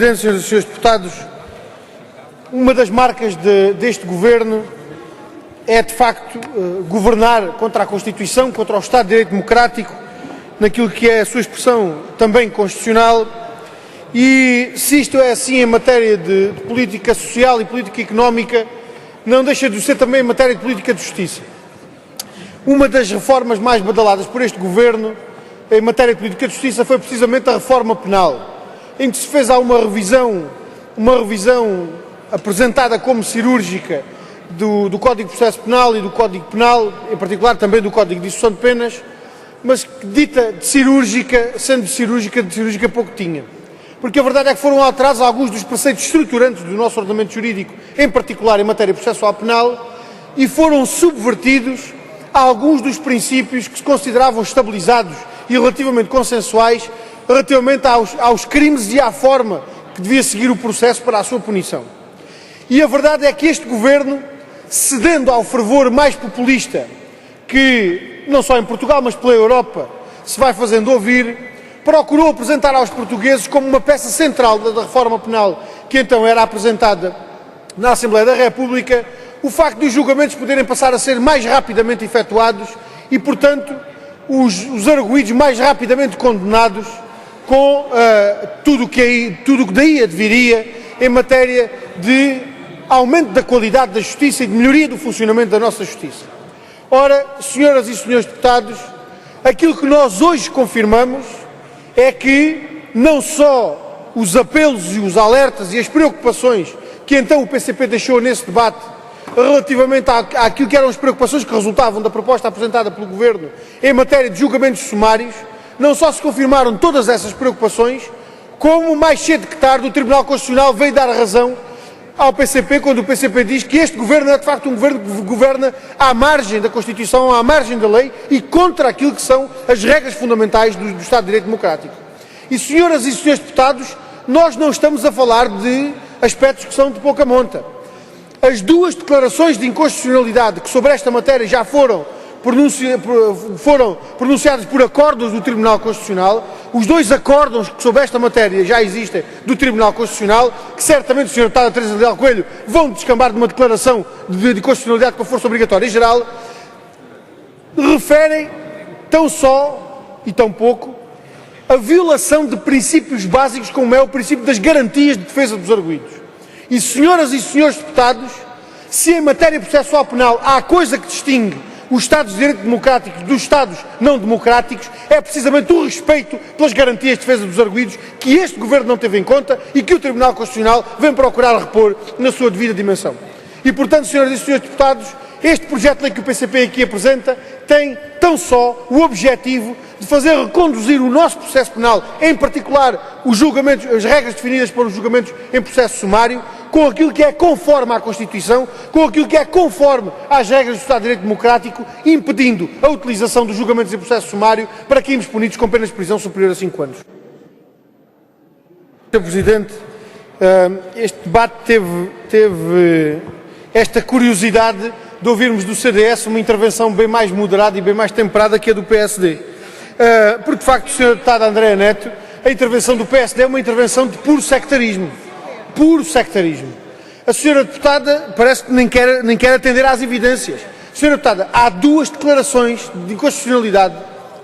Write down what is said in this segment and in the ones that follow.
Senhoras e senhores deputados, uma das marcas deste governo é, de facto, governar contra a Constituição, contra o Estado de Direito Democrático, naquilo que é a sua expressão também constitucional, e se isto é assim em matéria de política social e política económica, não deixa de ser também em matéria de política de justiça. Uma das reformas mais badaladas por este governo em matéria de política de justiça foi precisamente a reforma penal, em que se fez uma revisão apresentada como cirúrgica do Código de Processo Penal e do Código Penal, em particular também do Código de Execução de Penas, mas que dita de cirúrgica, sendo de cirúrgica pouco tinha. Porque a verdade é que foram alterados alguns dos preceitos estruturantes do nosso ordenamento jurídico, em particular em matéria processual penal, e foram subvertidos alguns dos princípios que se consideravam estabilizados e relativamente consensuais relativamente aos crimes e à forma que devia seguir o processo para a sua punição. E a verdade é que este governo, cedendo ao fervor mais populista que, não só em Portugal, mas pela Europa, se vai fazendo ouvir, procurou apresentar aos portugueses como uma peça central da reforma penal que então era apresentada na Assembleia da República, o facto de os julgamentos poderem passar a ser mais rapidamente efetuados e, portanto, os arguidos mais rapidamente condenados, com tudo o que daí adviria em matéria de aumento da qualidade da justiça e de melhoria do funcionamento da nossa justiça. Ora, senhoras e senhores deputados, aquilo que nós hoje confirmamos é que não só os apelos e os alertas e as preocupações que então o PCP deixou nesse debate relativamente àquilo que eram as preocupações que resultavam da proposta apresentada pelo Governo em matéria de julgamentos sumários, não só se confirmaram todas essas preocupações, como mais cedo que tarde o Tribunal Constitucional veio dar razão ao PCP, quando o PCP diz que este governo é de facto um governo que governa à margem da Constituição, à margem da lei e contra aquilo que são as regras fundamentais do Estado de Direito Democrático. E, senhoras e senhores deputados, nós não estamos a falar de aspectos que são de pouca monta. As duas declarações de inconstitucionalidade que sobre esta matéria já foram pronunciados por acordos do Tribunal Constitucional, os dois acordos que sobre esta matéria já existem do Tribunal Constitucional, que certamente o Sr. Deputado Teresa Leal Coelho vão descambar de uma declaração de constitucionalidade com força obrigatória e geral, referem tão só e tão pouco a violação de princípios básicos como é o princípio das garantias de defesa dos arguidos. E, senhoras e senhores deputados, se em matéria processual penal há coisa que distingue os Estados de Direito Democráticos dos Estados não democráticos, é precisamente o respeito pelas garantias de defesa dos arguidos que este Governo não teve em conta e que o Tribunal Constitucional vem procurar repor na sua devida dimensão. E, portanto, senhoras e senhores deputados, este projeto de lei que o PCP aqui apresenta tem tão só o objetivo de fazer reconduzir o nosso processo penal, em particular os julgamentos, as regras definidas para os julgamentos em processo sumário, com aquilo que é conforme à Constituição, com aquilo que é conforme às regras do Estado de Direito Democrático, impedindo a utilização dos julgamentos em processo sumário para crimes punidos com penas de prisão superior a 5 anos. Sr. Presidente, este debate teve esta curiosidade de ouvirmos do CDS uma intervenção bem mais moderada e bem mais temperada que a do PSD. Porque, de facto, Sr. Deputado André Neto, a intervenção do PSD é uma intervenção de puro sectarismo. Puro sectarismo. A senhora deputada parece que nem quer atender às evidências. Senhora deputada, há duas declarações de inconstitucionalidade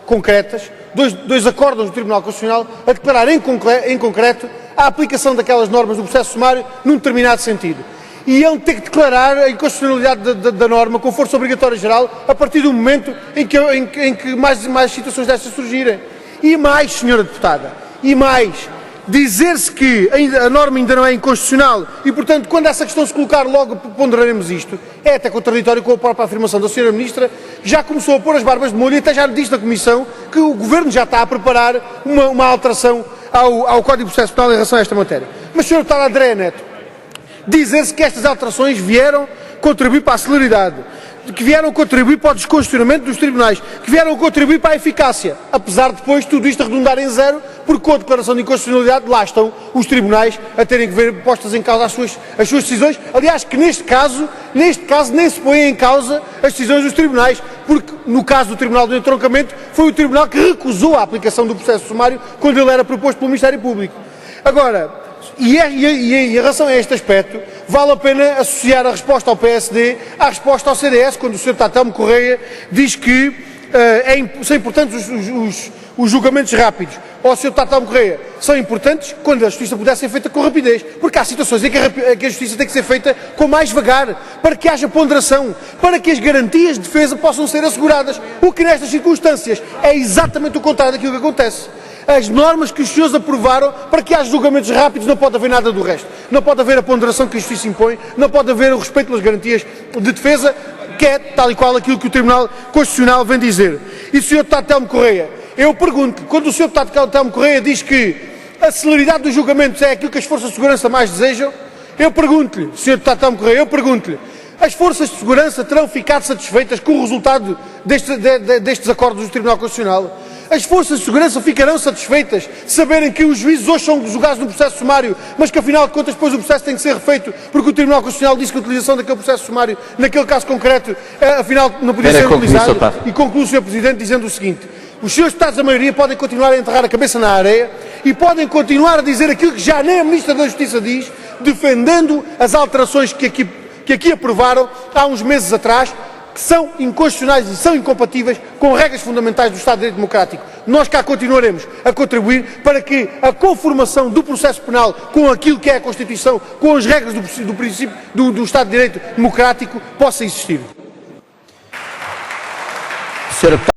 concretas, dois acordos do Tribunal Constitucional a declarar em concreto a aplicação daquelas normas do processo sumário num determinado sentido. E iam ter que declarar a inconstitucionalidade da norma com força obrigatória geral a partir do momento em que mais situações destas surgirem. E mais, senhora deputada, e mais, dizer-se que a norma ainda não é inconstitucional e, portanto, quando essa questão se colocar, logo ponderaremos isto, é até contraditório com a própria afirmação da senhora Ministra, que já começou a pôr as barbas de molho e até já disse na Comissão que o Governo já está a preparar uma alteração ao Código de Processo Penal em relação a esta matéria. Mas, senhor deputado André Neto, dizer-se que estas alterações vieram contribuir para a celeridade, que vieram contribuir para o descongestionamento dos tribunais, que vieram contribuir para a eficácia, apesar de depois tudo isto arredondar em zero, porque com a declaração de inconstitucionalidade lá estão os tribunais a terem que ver postas em causa as suas decisões. Aliás, que neste caso nem se põem em causa as decisões dos tribunais, porque no caso do Tribunal do Entroncamento foi o Tribunal que recusou a aplicação do processo sumário quando ele era proposto pelo Ministério Público. Agora, E em relação a este aspecto, vale a pena associar a resposta ao PSD à resposta ao CDS, quando o Sr. Deputado Telmo Correia diz que são importantes os julgamentos rápidos. Ou o Sr. Deputado Telmo Correia, são importantes quando a justiça puder ser feita com rapidez, porque há situações em que a justiça tem que ser feita com mais vagar, para que haja ponderação, para que as garantias de defesa possam ser asseguradas, o que nestas circunstâncias é exatamente o contrário daquilo que acontece. As normas que os senhores aprovaram para que haja julgamentos rápidos, não pode haver nada do resto. Não pode haver a ponderação que a justiça impõe, não pode haver o respeito pelas garantias de defesa, que é tal e qual aquilo que o Tribunal Constitucional vem dizer. E o Sr. Deputado Telmo Correia, eu pergunto, quando o Sr. Deputado Telmo Correia diz que a celeridade dos julgamentos é aquilo que as forças de segurança mais desejam, eu pergunto-lhe, Sr. Deputado Telmo Correia, as forças de segurança terão ficado satisfeitas com o resultado destes acordos do Tribunal Constitucional? As forças de segurança ficarão satisfeitas de saberem que os juízes hoje são julgados no processo sumário, mas que afinal de contas depois o processo tem que ser refeito porque o Tribunal Constitucional disse que a utilização daquele processo sumário, naquele caso concreto, afinal não podia ser utilizado? E concluo, Sr. Presidente, dizendo o seguinte: os senhores deputados da maioria podem continuar a enterrar a cabeça na areia e podem continuar a dizer aquilo que já nem a Ministra da Justiça diz, defendendo as alterações que aqui aprovaram há uns meses atrás, que são inconstitucionais e são incompatíveis com regras fundamentais do Estado de Direito Democrático. Nós cá continuaremos a contribuir para que a conformação do processo penal com aquilo que é a Constituição, com as regras do princípio do Estado de Direito Democrático, possa existir.